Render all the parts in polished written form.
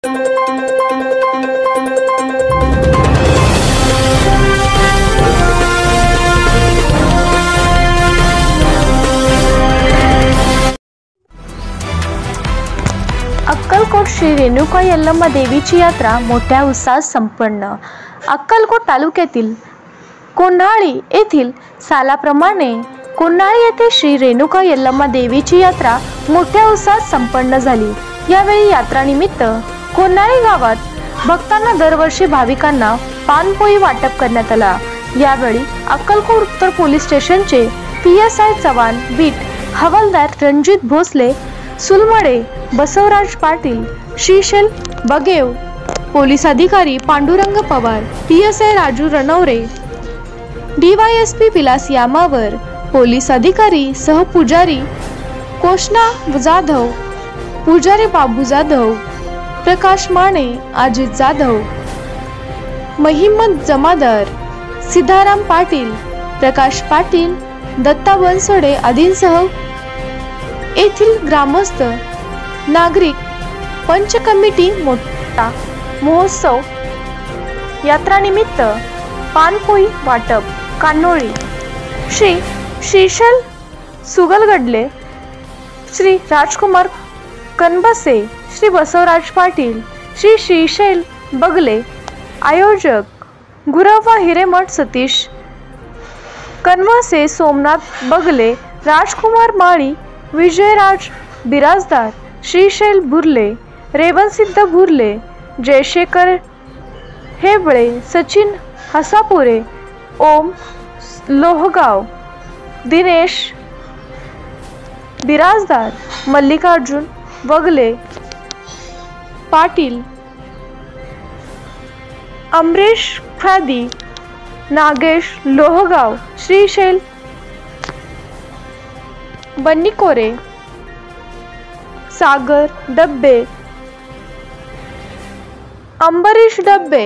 अक्कलकोट श्री रेणुका यल्लम्मा देवीची यात्रा मोठ्या उत्साहात संपन्न। अक्कलकोट तालुक्यातील कोन्हाळी येथील सालाप्रमाणे कोन्हाळी येथे श्री रेणुका यल्लम्मा देवीची यात्रा मोठ्या उत्साहात संपन्न झाली। यावेळी यात्रानिमित्त कोन्हाळी गावात भक्तांना दरवर्षी भाविकांना पानपोई वाटप करण्यात आला। यावेळी अक्कलकोट उत्तर पोलीस स्टेशनचे PSI चव्हाण, बीट हवालदार रणजित भोसले, सुलमडे बसवराज पाटील, श्रीशैल बगेव, पोलीस अधिकारी Pandurang Pawar, PSI Raju Ranware, DYSP Vilas Yamawar, police अधिकारी सह पुजारी कोशना जाधव, पुजारी बाबू जाधव, प्रकाश माने, अजित जाधव, महिमत जमादार, सिद्धाराम पाटील, प्रकाश पाटील, दत्ता बनसोडे आदींसह येथील ग्रामस्थ नागरिक पंच कमिटी मोठा महोत्सव यात्रानिमित्त पानपोई वाटप कान्होळी श्री श्रीशैल सुगलगडले, श्री राजकुमार कनबसे, श्री बसवराज पाटील, श्री श्रीशैल बगले, आयोजक गुरव्वा हिरेमठ सतीश कनवसे, सोमनाथ बगले, राजकुमार माळी, विजयराज बिराजदार, श्रीशैल बुर्ले, रेवणसिद्ध बुर्ले, जयशेखर हेबळे, सचिन हसापुरे, ओम लोहगाव, दिनेश बिराजदार, मल्लिकार्जुन बगले पाटील, अमरीश खादी, नागेश लोहगाव, श्रीशैल बन्नीकोरे, सागर डब्बे, अंबरीश डब्बे,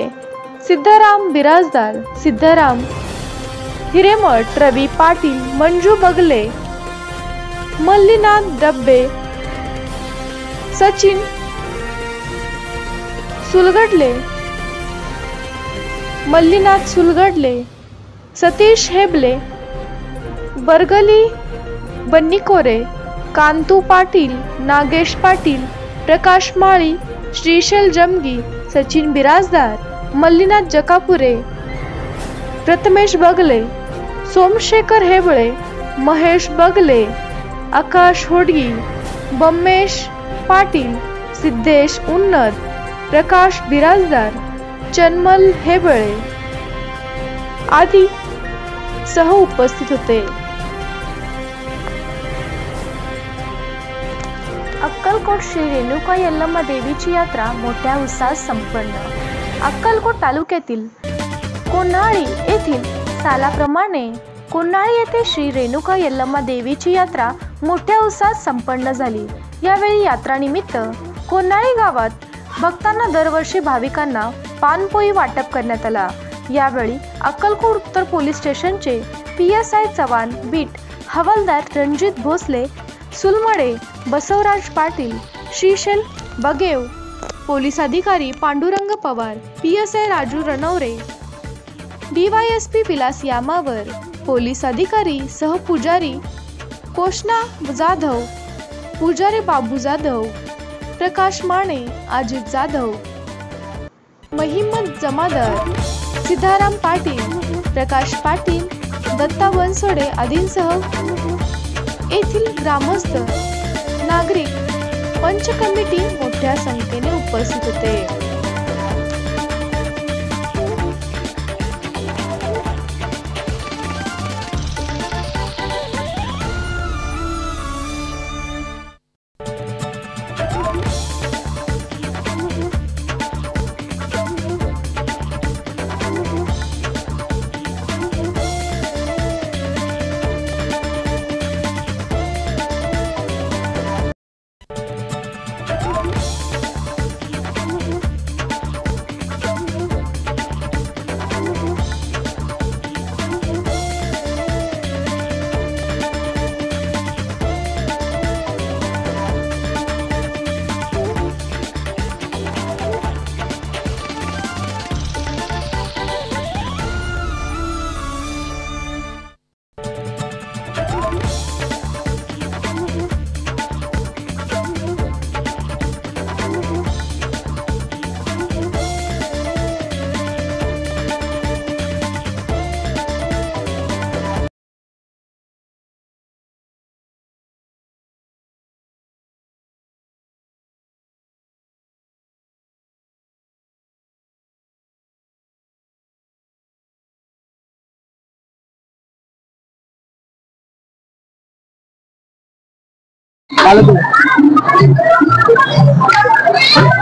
सिद्धाराम बिराजदार, सिद्धाराम हिरेमठ, रवी पाटील, मंजू बगले, मल्लीनाथ डब्बे, सचिन सुलगडले, मल्लीनाथ सुलगडले, सतीश हेबले, बरगली बन्नीकोरे, कांतू पाटील, नागेश पाटील, प्रकाश माळी, श्रीशैल जमगी, सचिन बिराजदार, मल्लीनाथ जकापुरे, प्रथमेश बगले, सोमशेखर हेबळे, महेश बगले, आकाश होडगी, बम्मेश पाटील, सिद्धेश उन्नत, प्रकाश बिराजदार, चन्मल हेबळे आदी सह उपस्थित होते। अक्कलकोट श्री रेणुका यल्लम्मा देवीची यात्रा मोठ्या उत्साहात संपन्न। अक्कलकोट तालुक्यातील कोन्हाळी येथील सालाप्रमाणे कोन्हाळी येथे श्री रेणुका यल्लम्मा देवीची यात्रा मोठ्या उत्साहात संपन्न झाली। यावेळी यात्रानिमित्त कोन्हाळी गावात भक्तांना दरवर्षी भाविकांना पानपोई वाटप करण्यात आला। यावेळी अक्कलकोट उत्तर पोलीस स्टेशनचे PSI चव्हाण, बीट हवालदार रणजित भोसले, सुलमडे बसवराज पाटील, श्रीशैल बगेव, पोलीस अधिकारी Pandurang Pawar, PSI Raju Ranware, DYSP Vilas Yamawar, police अधिकारी सह पुजारी कोशना जाधव, पुजारी बाबू जाधव, प्रकाश माने, अजित जाधव, महिमत जमादार, सिद्धाराम पाटील, प्रकाश पाटील, दत्ता बनसोडे आदींसह येथील ग्रामस्थ नागरिक पंच कमिटी मोठ्या संख्येने उपस्थित होते।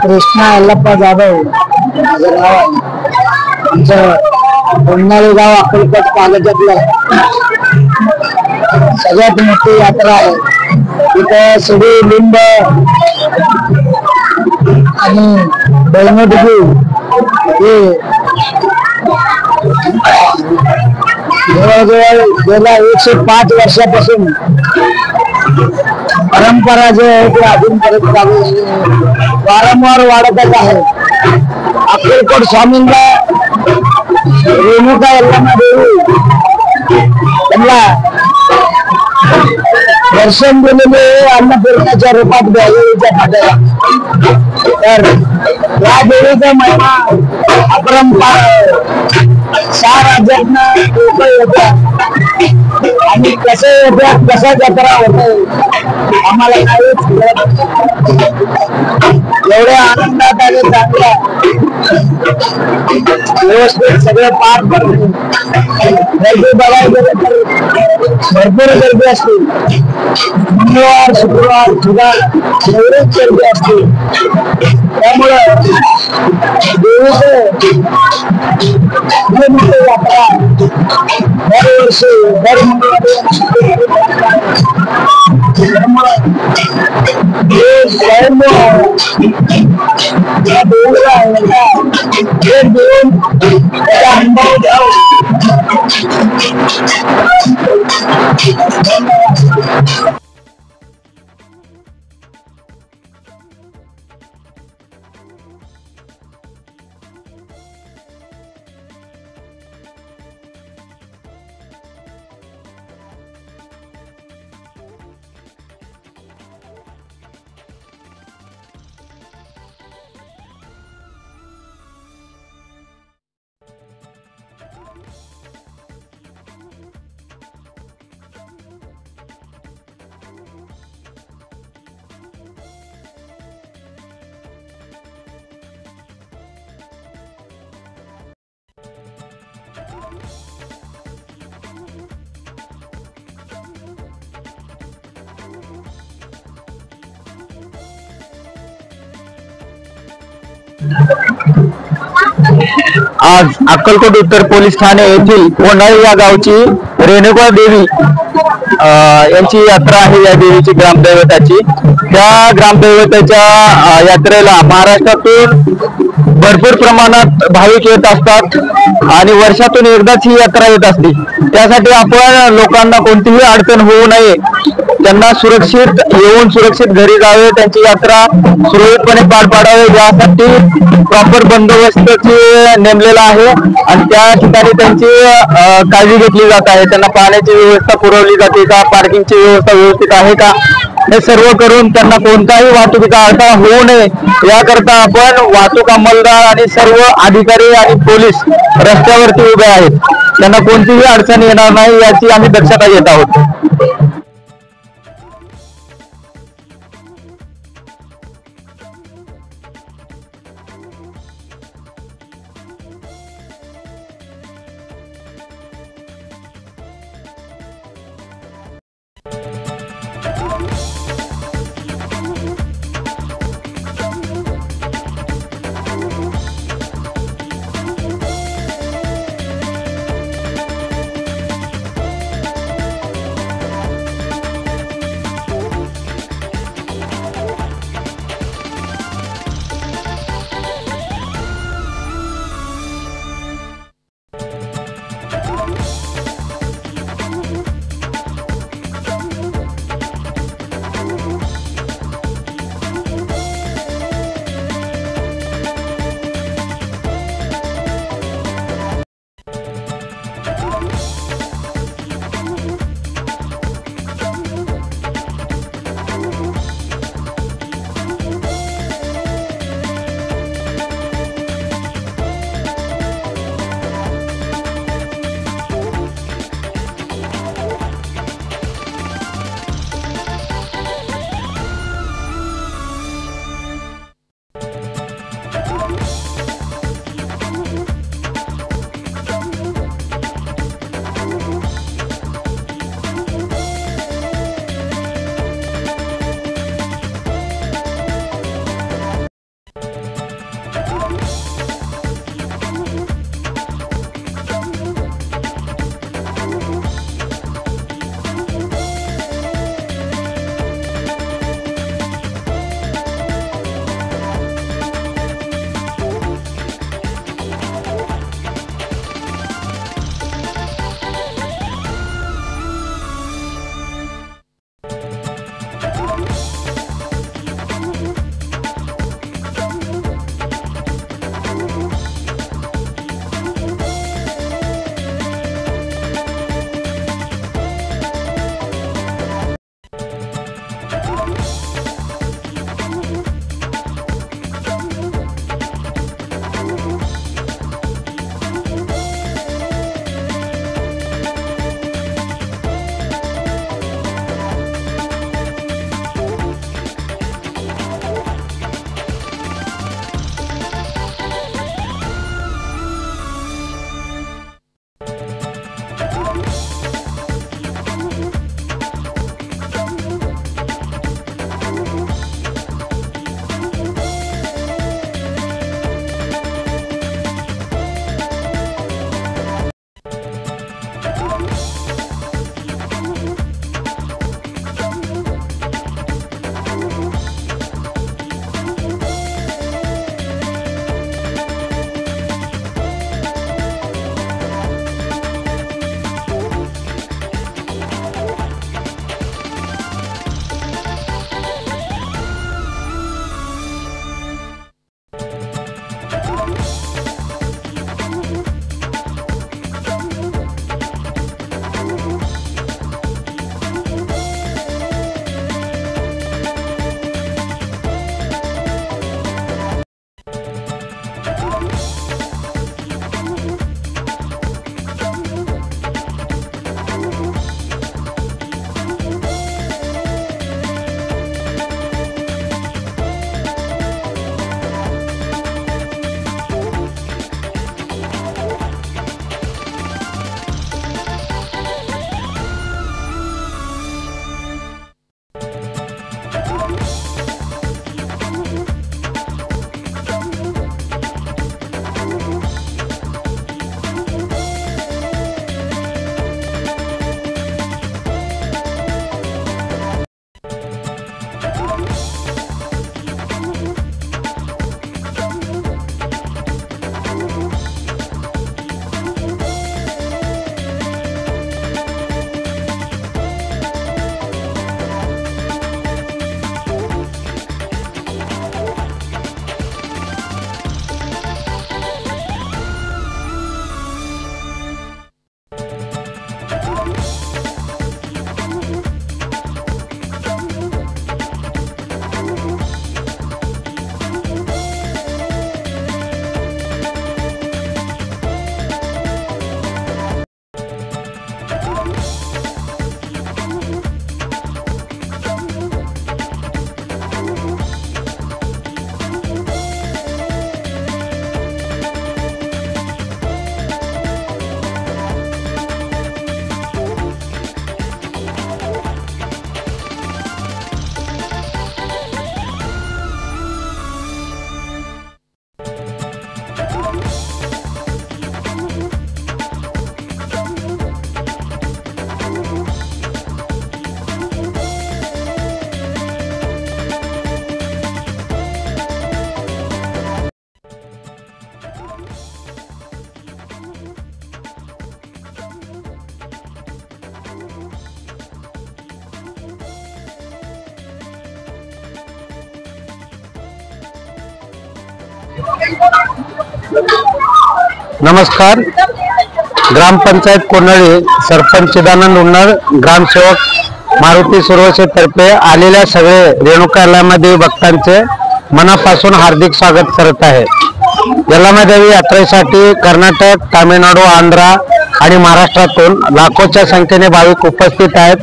कृष्णा यल्लप्पा जाधव माझं नाव आहे. आमचं कोंढाळी गाव अक्कलकोट तालुक्यातलं सगळ्यात मोठी यात्रा आहे. इथं सगळी लिंब आणि बैलमोडकी हे जवळजवळ गेल्या 105 वर्षापासून परंपरा जे आहे ते अजून परत चालू वारंवार वाढतच आहे. अक्कलकोट स्वामींना रेणुका यल्लम्मा देवी त्यांना दर्शन दिलेले अन्नपूर्णाच्या रूपात देवीच्या फाट्याला. तर या देवीचा महिमा अपरंपार 6 राज्यातनं लोक येतात आणि कसे येतात कसा जत्रा होते आम्हाला काहीच कळत एवढ्या आनंदात आणि चांगल्या व्यवस्थित सगळं पार पडते. गर्दी बघायला गेलं तर भरपूर गर्दी असते. मंगळवार शुक्रवार सुद्धा एवढीच गर्दी असते. त्यामुळं देवीचं यात्रा दरवर्षी दर मंगळवारी या देवीला भेट देऊन त्याचा अनुभव घ्यावा. आज अक्कलकोट उत्तर पोलीस ठाणे येथील कोंढाळी या गावची रेणुका देवी यांची यात्रा आहे. या देवीची ग्रामदैवताची त्या ग्रामदैवताच्या यात्रेला महाराष्ट्रातून भरपूर प्रमाणात भाविक येत असतात आणि वर्षातून एकदाच ही यात्रा येत असते. त्यासाठी आपण लोकांना कोणतीही अडचण होऊ नये, त्यांना सुरक्षित येऊन सुरक्षित घरी जावे, त्यांची यात्रा सुरळीतपणे पार पाडावे यासाठी प्रॉपर बंदोबस्त नेमलेला आहे आणि त्या ठिकाणी त्यांची काळजी घेतली जात आहे. त्यांना पाण्याची व्यवस्था पुरवली जाते का, पार्किंगची व्यवस्था व्यवस्थित आहे का, हे सर्व करून त्यांना कोणताही वाहतुकीचा अडथळा होऊ नये याकरता आपण वाहतूक अंमलदार आणि सर्व अधिकारी आणि पोलीस रस्त्यावरती उभे आहेत. त्यांना कोणतीही अडचण येणार नाही याची आम्ही दक्षता घेत आहोत. नमस्कार. ग्रामपंचायत कोन्हाळी, सरपंच चिदानंद उन्नर, ग्रामसेवक मारुती सुरवसे तर्फे आलेल्या सगळे रेणुका यल्लामादेवी भक्तांचे मनापासून हार्दिक स्वागत करत आहे. यल्लामादेवी यात्रेसाठी कर्नाटक, तामिळनाडू, आंध्रा आणि महाराष्ट्रातून लाखोच्या संख्येने भाविक उपस्थित आहेत.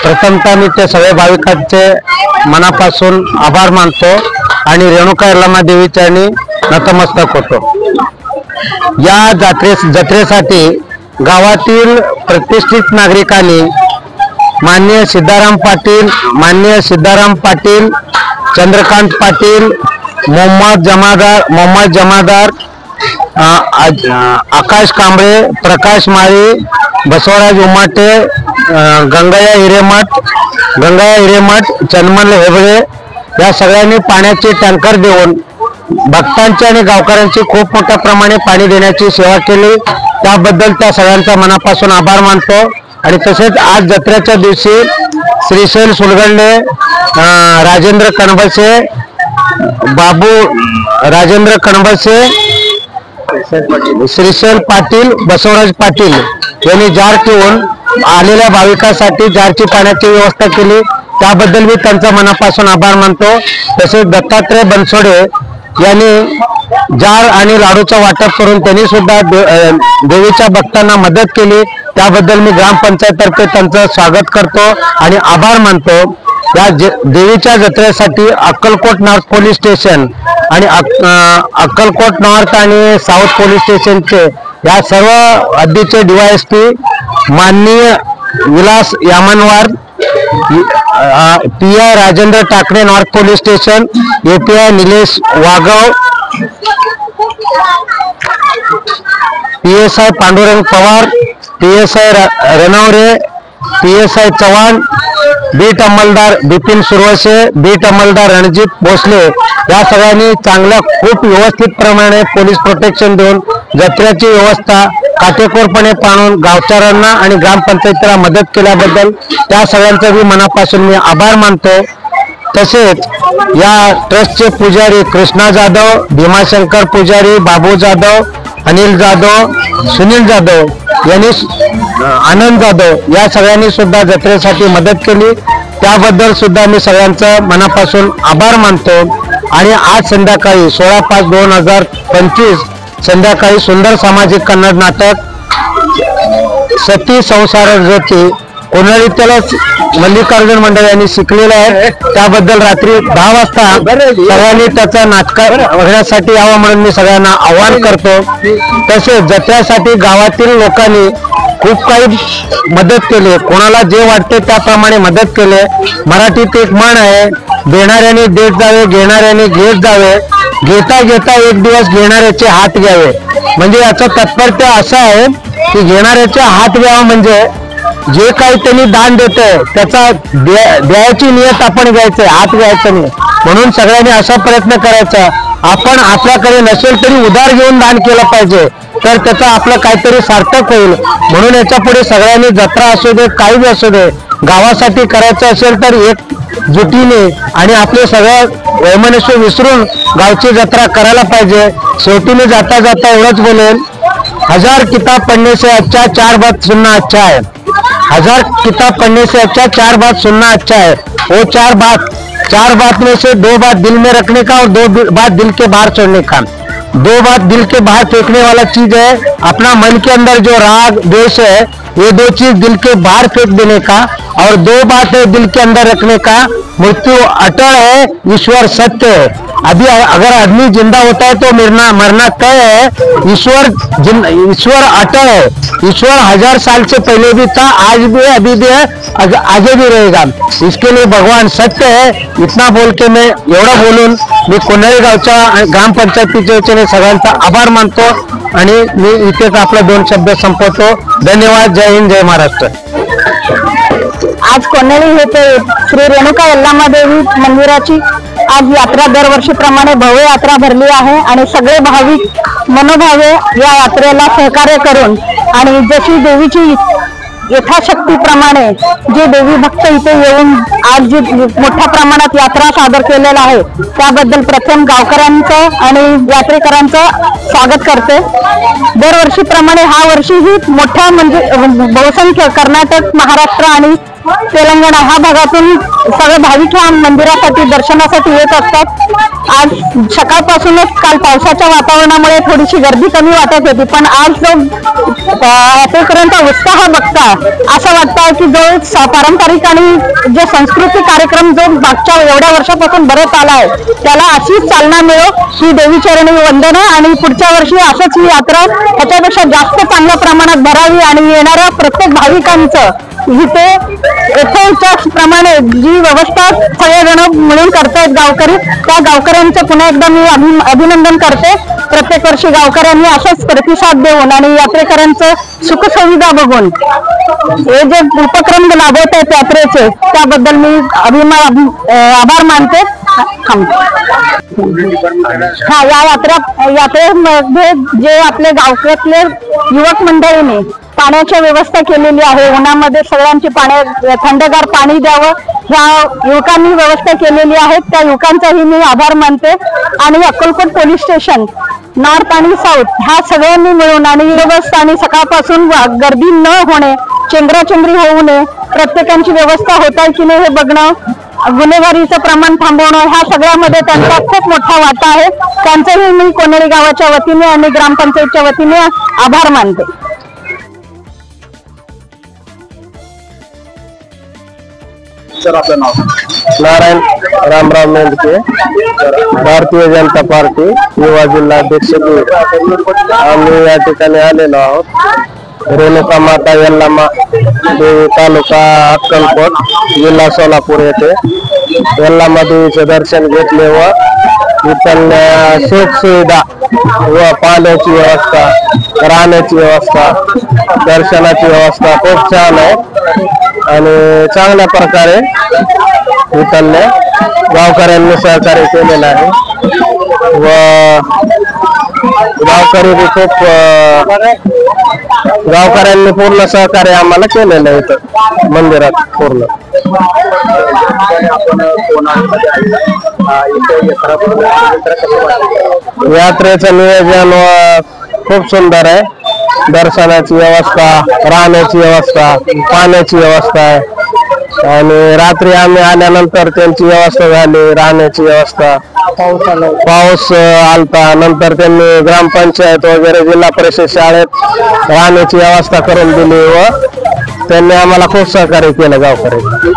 प्रथमतः मी ते सगळे भाविकांचे मनापासून आभार मानतो आणि रेणुका यल्लामादेवी चरणी नतमस्तक होतो. या जत्रेसाठी गावातील प्रतिष्ठित नागरिकांनी माननीय सिद्धाराम पाटील, चंद्रकांत पाटील, मोहम्मद जमादार, आकाश कांबळे, प्रकाश माळी, बसवराज उमाटे, गंगया हिरेमठ, चन्मल हेबळे या सगळ्यांनी पाण्याचे टँकर देऊन भक्तांची आणि गावकऱ्यांची खूप मोठ्या प्रमाणे पाणी देण्याची सेवा केली. त्याबद्दल त्या सगळ्यांचा मनापासून आभार मानतो. आणि तसेच आज जत्रेच्या दिवशी श्रीशैल सुलगंडे, राजेंद्र कणबसे, श्रीशैल पाटील, बसवराज पाटील यांनी जार ठेवून आलेल्या भाविकांसाठी जारची पाण्याची व्यवस्था केली. त्याबद्दल मी त्यांचा मनापासून आभार मानतो. तसेच दत्तात्रय बनसोडे यांनी जार आणि लाडूचं वाटप करून त्यांनी सुद्धा देवीच्या भक्तांना मदत केली. त्याबद्दल मी ग्रामपंचायततर्फे त्यांचं स्वागत करतो आणि आभार मानतो. या देवीच्या जत्रेसाठी अक्कलकोट नॉर्थ पोलीस स्टेशन आणि अक्कलकोट नॉर्थ आणि साऊथ पोलीस स्टेशनचे या सर्व हद्दीचे DYSP माननीय Vilas Yamanwar, PI Rajendra Takre north police station, API Nilesh Waghav, PSI Pandurang Pawar, PSI Ranware, PSI Chavan, beat अंमलदार बिपिन सुरवसे, बीट अंमलदार रणजित भोसले या सगळ्यांनी चांगल्या खूप व्यवस्थित प्रमाणे पोलीस प्रोटेक्शन देऊन जत्रेची व्यवस्था काटेकोरपणे पाळून गावचारांना आणि ग्रामपंचायतीला मदत केल्याबद्दल त्या सगळ्यांचा मी मनापासून मी आभार मानतो. तसेच या ट्रस्टचे पुजारी कृष्णा जाधव, भीमाशंकर पुजारी, बाबू जाधव, अनिल जाधव, सुनील जाधव यांनी, आनंद जाधव या सगळ्यांनी सुद्धा जत्रेसाठी मदत केली. त्याबद्दल सुद्धा मी सगळ्यांचं मनापासून आभार मानतो. आणि आज संध्याकाळी 16/5/2025 संध्याकाळी सुंदर सामाजिक कन्नड नाटक सती संसार ज्योती कोन्हाळीतल्याच मल्लिकार्जुन मंडळ यांनी शिकलेलं आहे. त्याबद्दल रात्री 10 वाजता सगळ्यांनी त्याचा नाटक बघण्यासाठी यावं म्हणून मी सगळ्यांना आवाहन करतो. तसेच जत्रेसाठी गावातील लोकांनी खूप काही मदत केली. कोणाला जे वाटते त्याप्रमाणे मदत केले. मराठीत एक म्हण आहे, देणाऱ्याने देत जावे, घेणाऱ्याने घेत जावे, घेता घेता एक दिवस घेणाऱ्याचे हात घ्यावे. म्हणजे याचं तात्पर्य असं आहे की घेणाऱ्याचे हात घ्यावा म्हणजे जे काही त्यांनी दान देते त्याचा द्यायची नियत आपण घ्यायचंय, हात घ्यायचं नाही. म्हणून सगळ्यांनी असा प्रयत्न करायचा, आपण आपल्याकडे नसेल तरी उधार घेऊन दान केलं पाहिजे, तर त्याचा आपलं काहीतरी सार्थक होईल. म्हणून याच्या पुढे सगळ्यांनी जत्रा असू दे, काही बी असू दे, गावासाठी करायचं असेल तर एक जुटीने आणि आपले सगळं वैमनस्य विसरून गावची जत्रा करायला पाहिजे. शेवटी मी जाता जाता एवढंच बोलेल, 1000 किताब पढ़ने से अच्छा 4 बात सुनना अच्छा है. 1000 किताब पढ़ने से अच्छा 4 बात सुनना अच्छा है. वो 4 बात में से 2 बात दिल में रखने का और 2 बात दिल के बाहर छोड़ने का. 2 बात दिल के बाहर फेंकने वाला चीज है अपना मन के अंदर जो राग द्वेष है, ये 2 चीज दिल के बाहर फेंक देने का. और 2 बात है दिल के अंदर रखने का, मृत्यु अटल है, ईश्वर सत्य है. अभी अगर आदमी जिंदा होता है तो मरना तय है. ईश्वर अटल है. ईश्वर 1000 साल से पहले भी था, आज भी है, अभी भी है, आगे भी रहेगा. इसके लिए भगवान सत्य है. इतना बोल के मैं एवढं बोलून मी कोन्हाळी गावच्या ग्रामपंचायतीच्या वतीने सगळ्यांचा आभार मानतो आणि मी इथेच आपले 2 शब्द संपवतो. धन्यवाद. जय हिंद, जय महाराष्ट्र. आज कोन्हाळी येथे श्री रेणुका यल्लामादेवी मंदिराची आज यात्रा दरवर्षीप्रमाणे भव्य यात्रा भरली आहे आणि सगळे भाविक मनोभावे या यात्रेला सहकार्य करून आणि जशी देवीची यथाशक्तीप्रमाणे जे देवी भक्त इथे येऊन आज जी मोठ्या प्रमाणात यात्रा सादर केलेला आहे त्याबद्दल प्रथम गावकऱ्यांचं आणि यात्रेकरांचं स्वागत करते। दरवर्षीप्रमाणे हा वर्षीही मोठ्या म्हणजे बहुसंख्य कर्नाटक, महाराष्ट्र आणि तेलंगणा ह्या भागातून सगळे भाविक ह्या मंदिरासाठी दर्शनासाठी येत असतात। आज सकाळपासूनच काल पावसाच्या वातावरणामुळे थोडीशी गर्दी कमी वाटत होती, पण आज जो यात्रेकरांचा उत्साह बघता असं वाटतं की जो पारंपरिक आणि जे सांस्कृतिक कार्यक्रम जो मागच्या एवढ्या वर्षापासून भरत आला आहे त्याला अशीच चालना मिळो ही देवीचरणी वंदना आणि पुढच्या वर्षी असंच ही यात्रा ह्याच्यापेक्षा जास्त चांगल्या प्रमाणात भरावी आणि येणाऱ्या प्रत्येक भाविकांचं इथे येथेच्या प्रमाणे जी व्यवस्था सगळेजण मिळून करतायत गावकरी, त्या गावकऱ्यांचं पुन्हा एकदा मी अभिनंदन करते। प्रत्येक वर्षी गावकऱ्यांनी असाच प्रतिसाद देऊन आणि यात्रेकरांचं सुखसुविधा बघून हे जे उपक्रम राबवत आहेत यात्रेचे त्याबद्दल मी आभार मानते। हा, या यात्रेमध्ये जे आपले गावकऱ्यातले युवक मंडळीने पाण्याची व्यवस्था केलेली आहे, उन्हामध्ये सगळ्यांची थंडगार पाणी द्यावं ह्या युवकांनी व्यवस्था केलेली आहे, त्या युवकांचाही मी आभार मानते। आणि अक्कलकोट पोलीस स्टेशन नॉर्थ आणि साऊथ ह्या सगळ्यांनी मिळून आणि व्यवस्था आणि सकाळपासून गर्दी न होणे, चेंगराचेंगरी होऊ नये, प्रत्येकांची व्यवस्था होत आहे की नाही हे बघणं, गुन्हेगारीचं प्रमाण थांबवणं ह्या सगळ्यामध्ये त्यांचा खूप मोठा वाटा आहे। त्यांचाही मी कोनेरी गावाच्या वतीने आणि ग्रामपंचायतच्या वतीने आभार मानते। सर, आपलं नाव? नारायण रामराव मेंढके, भारतीय जनता पार्टी युवा जिल्हा अध्यक्ष। आम्ही या ठिकाणी आलेलो आहोत रेणुका माता यल्लामा देवी तालुका अक्कलकोट जिल्हा सोलापूर येथे यल्लामा देवीचे दर्शन घेतले व इथल्या सुख सुविधा व पाण्याची व्यवस्था, राहण्याची व्यवस्था, दर्शनाची व्यवस्था खूप छान आहे आणि चांगल्या प्रकारे इथल्या गावकऱ्यांनी सहकार्य केलेलं आहे व गावकऱ्यांनी पूर्ण सहकार्य आम्हाला केलेलं आहे इथं मंदिरात पूर्ण। यात्रेचं नियोजन खूप सुंदर आहे, दर्शनाची व्यवस्था, राहण्याची व्यवस्था, पाण्याची व्यवस्था आहे आणि रात्री आम्ही आल्यानंतर त्यांची व्यवस्था झाली, राहण्याची व्यवस्था। पाऊस आलता, नंतर त्यांनी ग्रामपंचायत वगैरे जिल्हा परिषद शाळेत राहण्याची व्यवस्था करून दिली व त्यांनी आम्हाला खूप सहकार्य केलं गावकऱ्यांनी।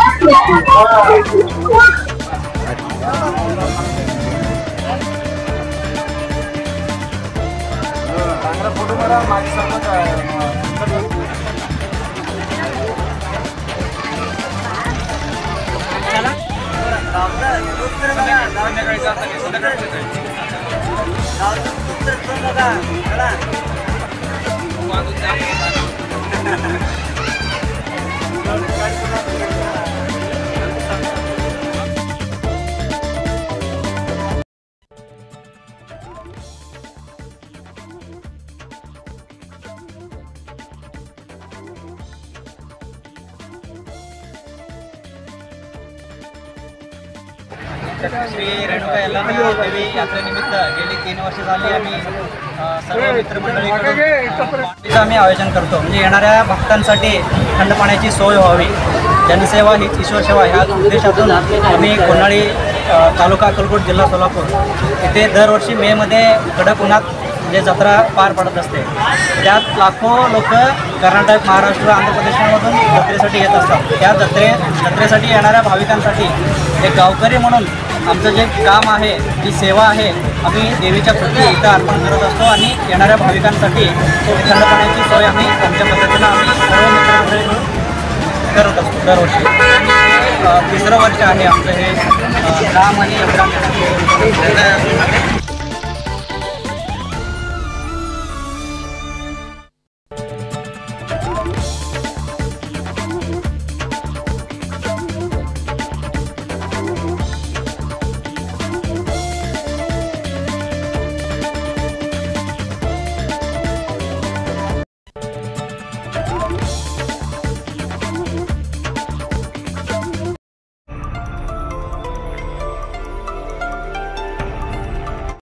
श्री रेणुका यल्लामा देवी यात्रेनिमित्त गेली 3 वर्ष झाली आम्ही सर्व मित्रमंडळीकडून आम्ही आयोजन करतो, म्हणजे येणाऱ्या भक्तांसाठी थंड पाण्याची सोय व्हावी, जनसेवा हीच ईश्वर सेवा ह्या उद्देशातून आम्ही कोन्हाळी तालुका अक्कलकोट जिल्हा सोलापूर इथे दरवर्षी मेमध्ये कडक उन्हात म्हणजे जत्रा पार पडत असते। त्यात लाखो लोक कर्नाटक, महाराष्ट्र, आंध्र प्रदेशामधून जत्रेसाठी येत असतात। त्या जत्रेसाठी येणाऱ्या भाविकांसाठी एक गावकरी म्हणून आमचं जे काम आहे, जी सेवा आहे, आम्ही देवीच्या प्रती इथं अर्पण करत असतो आणि येणाऱ्या भाविकांसाठी थंड पाण्याची सोय आम्ही आमच्या पद्धतीनं आम्ही सर्व मित्रमंडळी मिळून करत असतो दरवर्षी। 3रं वर्ष आहे आमचं हे काम आणि